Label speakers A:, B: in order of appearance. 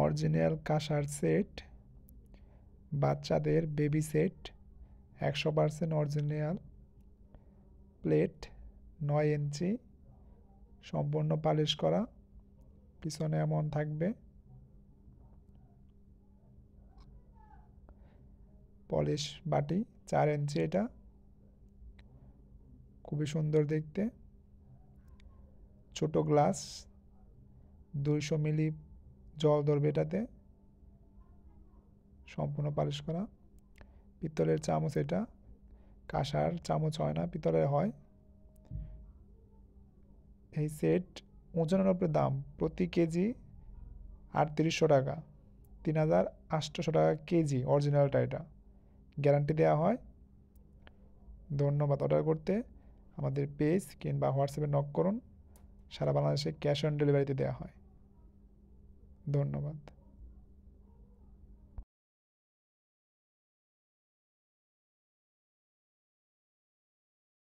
A: Original কাঁসার set, বাচ্চাদের baby set, 100% original plate, 9 ইঞ্চি, সম্পূর্ণ পালিশ করা, পিছনে এমন থাকবে। পলিশ বাটি 4 ইঞ্চি, এটা খুবই সুন্দর দেখতে। ছোট গ্লাস, 200 মিলি জল ধরবে এটাতে, সম্পূর্ণ পালিশ করা। পিতলের চামচ, এটা কাঁসার চামচ হয় না, পিতলের হয়। এই সেট ওজনের উপরে দাম, প্রতি কেজি 3800 টাকা, 3800 টাকা কেজি অরিজিনালটা। এটা গ্যারান্টি দেওয়া হয়। ধন্যবাদ। অর্ডার করতে আমাদের পেজ কিংবা হোয়াটসঅ্যাপে নক করুন। সারা বাংলাদেশে ক্যাশ অন ডেলিভারিতে দেওয়া হয়। ধন্যবাদ।